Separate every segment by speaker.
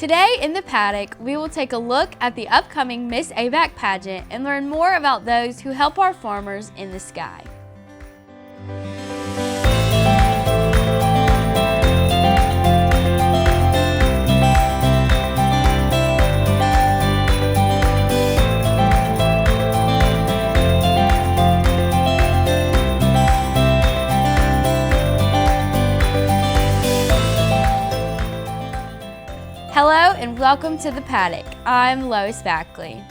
Speaker 1: Today in the Paddock, we will take a look at the upcoming Miss ABAC pageant and learn more about those who help our farmers in the sky. Hello and welcome to the Paddock. I'm Lois Backley.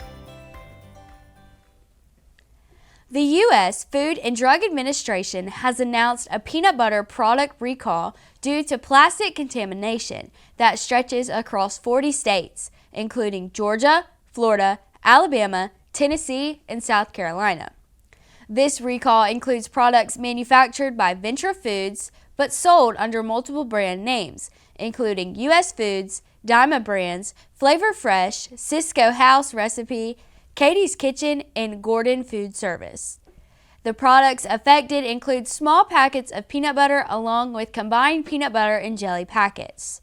Speaker 1: The U.S. Food and Drug Administration has announced a peanut butter product recall due to plastic contamination that stretches across 40 states, including Georgia, Florida, Alabama, Tennessee, and South Carolina. This recall includes products manufactured by Venture Foods but sold under multiple brand names, including U.S. Foods, Dyma Brands, Flavor Fresh, Cisco House Recipe, Katie's Kitchen, and Gordon Food Service. The products affected include small packets of peanut butter along with combined peanut butter and jelly packets.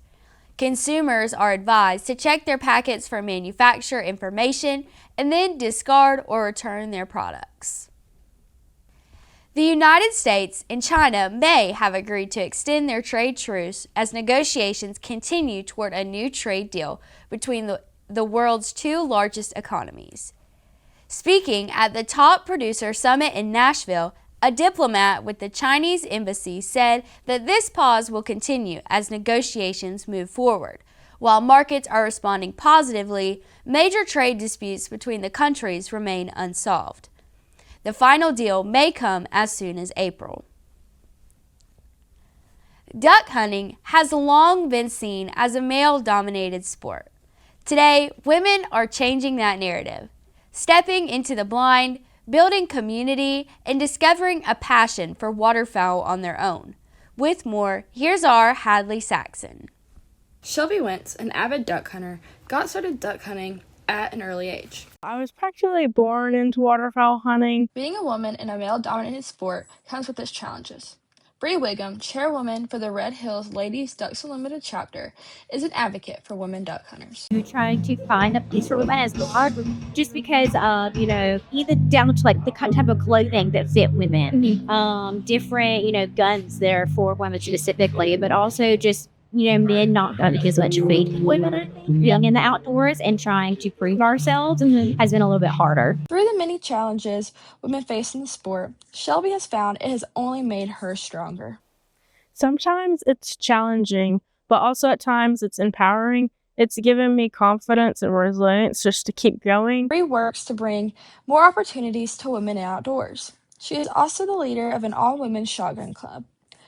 Speaker 1: Consumers are advised to check their packets for manufacturer information and then discard or return their products. The United States and China may have agreed to extend their trade truce as negotiations continue toward a new trade deal between the world's two largest economies. Speaking at the Top Producer Summit in Nashville, a diplomat with the Chinese embassy said that this pause will continue as negotiations move forward. While markets are responding positively, major trade disputes between the countries remain unsolved. The final deal may come as soon as April. Duck hunting has long been seen as a male-dominated sport. Today, women are changing that narrative, stepping into the blind, building community, and discovering a passion for waterfowl on their own. With more, here's our Hadley Saxon.
Speaker 2: Shelby Wentz, an avid duck hunter, got started duck hunting at an early age.
Speaker 3: I was practically born into waterfowl hunting.
Speaker 2: Being a woman in a male-dominated sport comes with its challenges. Bree Wiggum, chairwoman for the Red Hills Ladies Ducks Unlimited chapter, is an advocate for women duck hunters.
Speaker 4: We're trying to find a place for women as well, just because of, even down to like the type of clothing that fit women, different, guns there for women specifically, but also just men not getting as much faith women young in the outdoors and trying to prove ourselves has been a little bit harder.
Speaker 2: Through the many challenges women face in the sport, Shelby has found it has only made her stronger.
Speaker 3: Sometimes it's challenging, but also at times it's empowering. It's given me confidence and resilience just to keep going.
Speaker 2: Bree works to bring more opportunities to women outdoors. She is also the leader of an all-women shotgun club.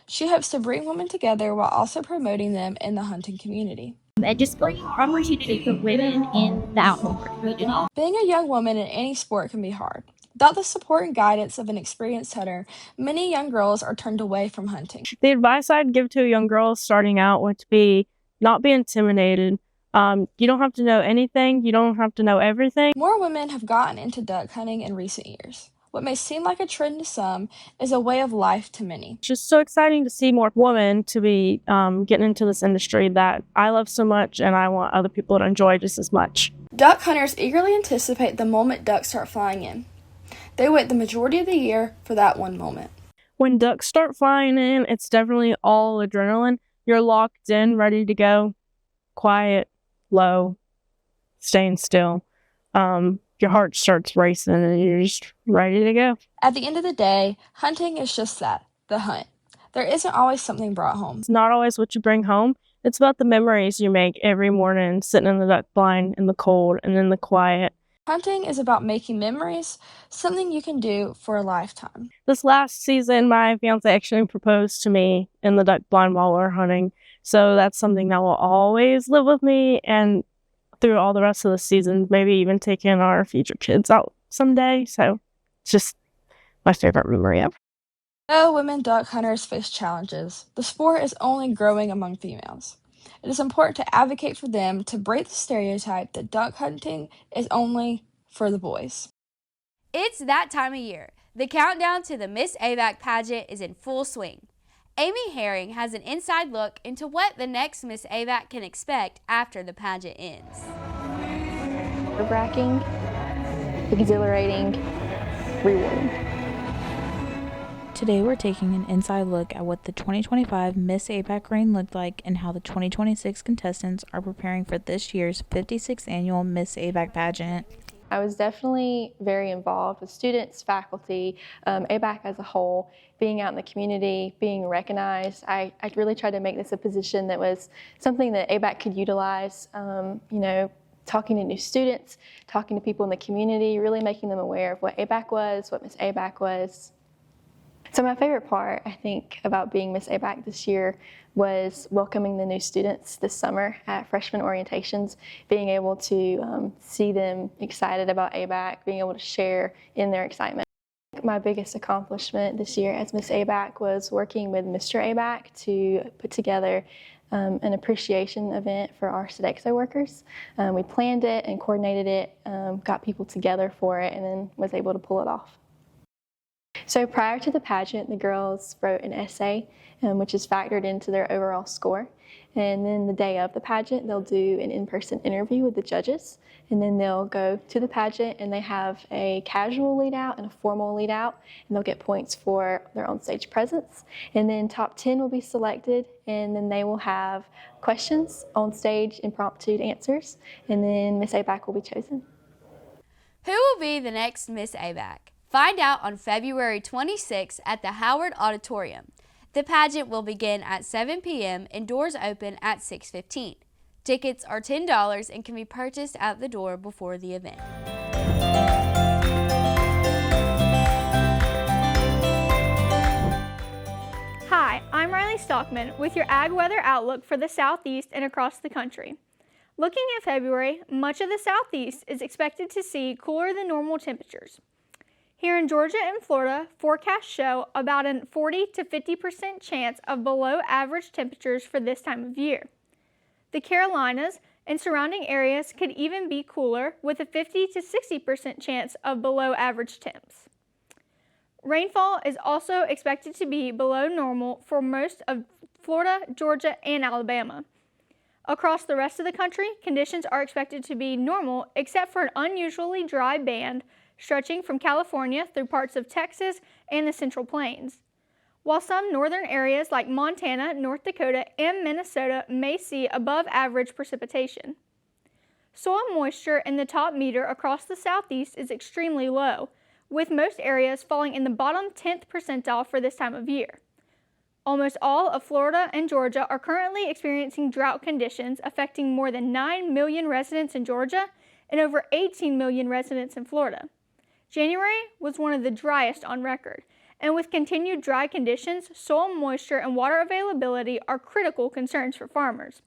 Speaker 2: She hopes to bring women together while also promoting them in the hunting community.
Speaker 4: And just bringing opportunity for women in the outdoor community.
Speaker 2: Being a young woman in any sport can be hard. Without the support and guidance of an experienced hunter, many young girls are turned away from hunting.
Speaker 3: The advice I'd give to a young girl starting out would be not be intimidated. You don't have to know anything. You don't have to know everything.
Speaker 2: More women have gotten into duck hunting in recent years. What may seem like a trend to some is a way of life to many.
Speaker 3: It's just so exciting to see more women to be getting into this industry that I love so much and I want other people to enjoy just as much.
Speaker 2: Duck hunters eagerly anticipate the moment ducks start flying in. They wait the majority of the year for that one moment.
Speaker 3: When ducks start flying in, it's definitely all adrenaline. You're locked in, ready to go, quiet, low, staying still. Your heart starts racing and you're just ready to go.
Speaker 2: At the end of the day, hunting is just that, the hunt. There isn't always something brought home.
Speaker 3: It's not always what you bring home. It's about the memories you make every morning, sitting in the duck blind in the cold and in the quiet.
Speaker 2: Hunting is about making memories, something you can do for a lifetime.
Speaker 3: This last season, my fiance actually proposed to me in the duck blind while we were hunting. So that's something that will always live with me and through all the rest of the season, maybe even taking our future kids out someday. So it's just my favorite memory ever.
Speaker 2: Though women duck hunters face challenges, the sport is only growing among females. It is important to advocate for them to break the stereotype that duck hunting is only for the boys.
Speaker 1: It's that time of year. The countdown to the Miss ABAC pageant is in full swing. Amy Herring has an inside look into what the next Miss ABAC can expect after the pageant ends.
Speaker 5: Nerve-wracking, exhilarating, rewarding.
Speaker 6: Today we're taking an inside look at what the 2025 Miss ABAC reign looked like and how the 2026 contestants are preparing for this year's 56th annual Miss ABAC pageant.
Speaker 5: I was definitely very involved with students, faculty, ABAC as a whole, being out in the community, being recognized. I really tried to make this a position that was something that ABAC could utilize, talking to new students, talking to people in the community, really making them aware of what ABAC was, what Miss ABAC was. So my favorite part, I think, about being Miss ABAC this year was welcoming the new students this summer at freshman orientations, being able to see them excited about ABAC, being able to share in their excitement. My biggest accomplishment this year as Miss ABAC was working with Mr. ABAC to put together an appreciation event for our Sodexo workers. We planned it and coordinated it, got people together for it, and then was able to pull it off. So prior to the pageant, the girls wrote an essay, which is factored into their overall score. And then the day of the pageant, they'll do an in-person interview with the judges. And then they'll go to the pageant and they have a casual lead out and a formal lead out. And they'll get points for their on-stage presence. And then top 10 will be selected. And then they will have questions on stage, impromptu answers. And then Miss ABAC will be chosen.
Speaker 1: Who will be the next Miss ABAC? Find out on February 26th at the Howard Auditorium. The pageant will begin at 7 p.m. and doors open at 6:15. Tickets are $10 and can be purchased at the door before the event.
Speaker 7: Hi, I'm Riley Stockman with your Ag Weather Outlook for the Southeast and across the country. Looking at February, much of the Southeast is expected to see cooler than normal temperatures. Here in Georgia and Florida, forecasts show about a 40 to 50% chance of below average temperatures for this time of year. The Carolinas and surrounding areas could even be cooler with a 50 to 60% chance of below average temps. Rainfall is also expected to be below normal for most of Florida, Georgia, and Alabama. Across the rest of the country, conditions are expected to be normal except for an unusually dry band stretching from California through parts of Texas and the Central Plains. While some northern areas like Montana, North Dakota, and Minnesota may see above average precipitation. Soil moisture in the top meter across the Southeast is extremely low, with most areas falling in the bottom 10th percentile for this time of year. Almost all of Florida and Georgia are currently experiencing drought conditions affecting more than 9 million residents in Georgia and over 18 million residents in Florida. January was one of the driest on record, and with continued dry conditions, soil moisture and water availability are critical concerns for farmers.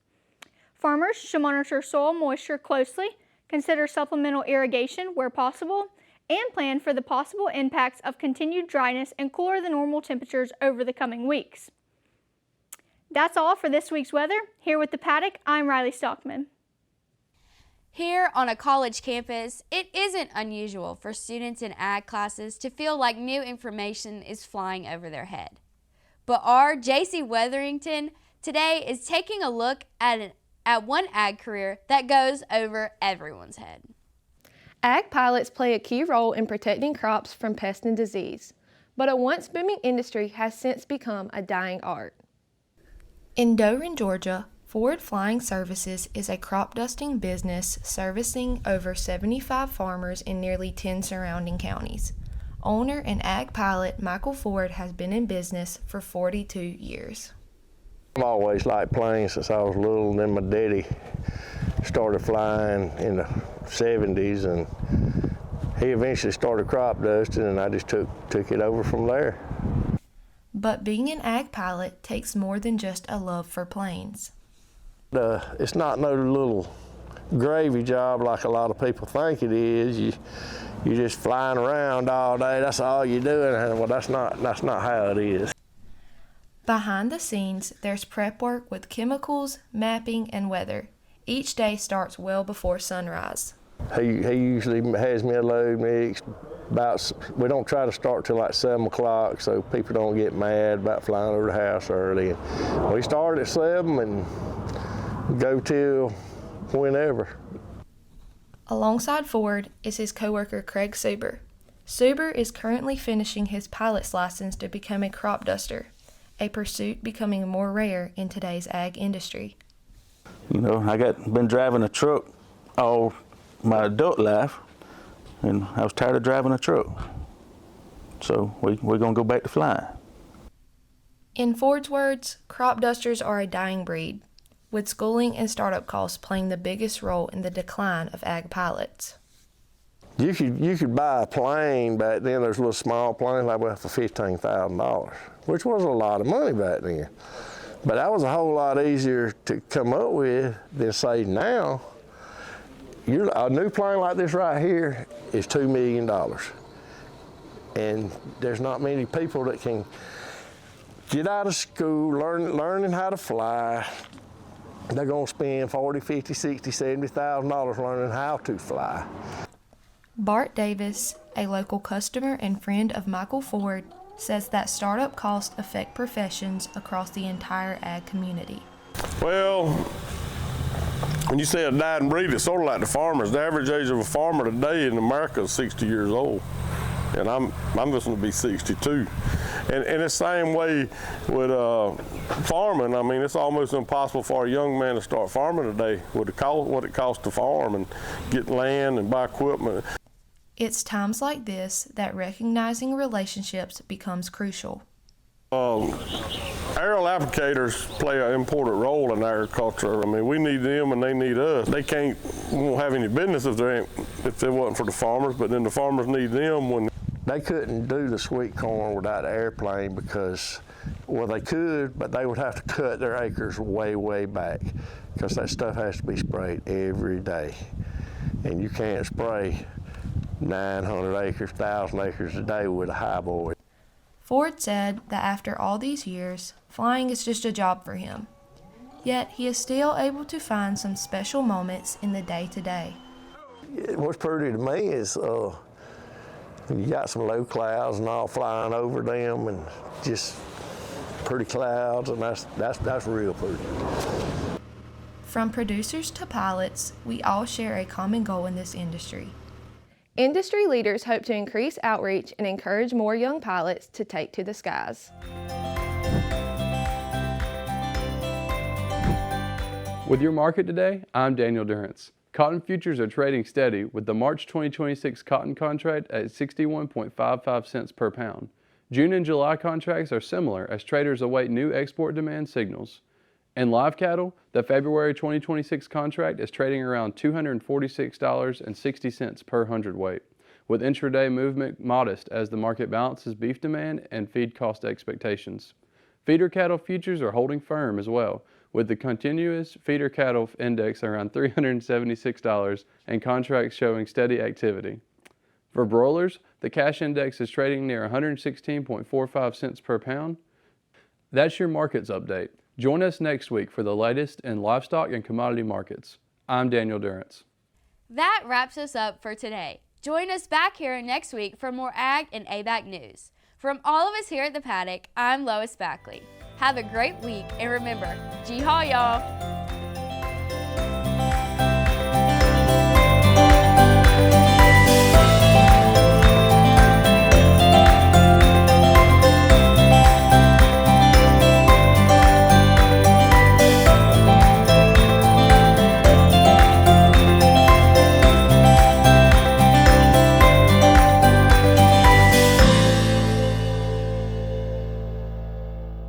Speaker 7: Farmers should monitor soil moisture closely, consider supplemental irrigation where possible, and plan for the possible impacts of continued dryness and cooler than normal temperatures over the coming weeks. That's all for this week's weather. Here with the Paddock, I'm Riley Stockman.
Speaker 1: Here on a college campus, it isn't unusual for students in ag classes to feel like new information is flying over their head. But our J.C. Weatherington today is taking a look at one ag career that goes over everyone's head.
Speaker 8: Ag pilots play a key role in protecting crops from pest and disease, but a once booming industry has since become a dying art. In Doran, Georgia, Forward Flying Services is a crop dusting business servicing over 75 farmers in nearly 10 surrounding counties. Owner and ag pilot Michael Ford has been in business for 42 years.
Speaker 9: I've always liked planes since I was little, and then my daddy started flying in the 70s, and he eventually started crop dusting, and I just took it over from there.
Speaker 8: But being an ag pilot takes more than just a love for planes.
Speaker 9: It's not no little gravy job like a lot of people think it is. You're just flying around all day. That's all you're doing. Well, that's not how it is.
Speaker 8: Behind the scenes, there's prep work with chemicals, mapping, and weather. Each day starts well before sunrise.
Speaker 9: He usually has me a load mix, we don't try to start till like 7 o'clock so people don't get mad about flying over the house early. And we start at 7 and go till whenever.
Speaker 8: Alongside Ford is his coworker Craig Suber. Suber is currently finishing his pilot's license to become a crop duster, a pursuit becoming more rare in today's ag industry.
Speaker 10: You know, been driving a truck all my adult life, and I was tired of driving a truck. So we're gonna go back to flying.
Speaker 8: In Ford's words, crop dusters are a dying breed, with schooling and startup costs playing the biggest role in the decline of ag pilots.
Speaker 9: You could buy a plane back then. There's little small planes like that for $15,000, which was a lot of money back then. But that was a whole lot easier to come up with than say now. A new plane like this right here is $2 million. And there's not many people that can get out of school, learning how to fly. They're gonna spend $40, $50, $60, $70,000 learning how to fly.
Speaker 8: Bart Davis, a local customer and friend of Michael Ford, says that startup costs affect professions across the entire ag community.
Speaker 11: Well, when you say a dying breed, it's sort of like the farmers. The average age of a farmer today in America is 60 years old, and I'm just going to be 62. And it's the same way with farming. I mean, it's almost impossible for a young man to start farming today with what it costs to farm and get land and buy equipment.
Speaker 8: It's times like this that recognizing relationships becomes crucial.
Speaker 11: Aerial applicators play an important role in agriculture. I mean, we need them and they need us. They won't have any business if it wasn't for the farmers, but then the farmers need them when
Speaker 9: they couldn't do the sweet corn without an airplane because, well, they could, but they would have to cut their acres way, way back because that stuff has to be sprayed every day. And you can't spray 900 acres, 1,000 acres a day with a highboy.
Speaker 8: Ford said that after all these years, flying is just a job for him. Yet he is still able to find some special moments in the day-to-day.
Speaker 9: What's pretty to me is you got some low clouds and all flying over them and just pretty clouds, and that's real pretty.
Speaker 8: From producers to pilots, we all share a common goal in this industry.
Speaker 12: Industry leaders hope to increase outreach and encourage more young pilots to take to the skies.
Speaker 13: With your market today, I'm Daniel Durrance. Cotton futures are trading steady with the March 2026 cotton contract at 61.55 cents per pound. June and July contracts are similar as traders await new export demand signals. In live cattle, the February 2026 contract is trading around $246.60 per hundredweight, with intraday movement modest as the market balances beef demand and feed cost expectations. Feeder cattle futures are holding firm as well, with the continuous feeder cattle index around $376 and contracts showing steady activity. For broilers, the cash index is trading near 116.45 cents per pound. That's your markets update. Join us next week for the latest in livestock and commodity markets. I'm Daniel Durrance.
Speaker 1: That wraps us up for today. Join us back here next week for more Ag and ABAC news. From all of us here at the Paddock, I'm Lois Backley. Have a great week, and remember, Jee-haw, y'all!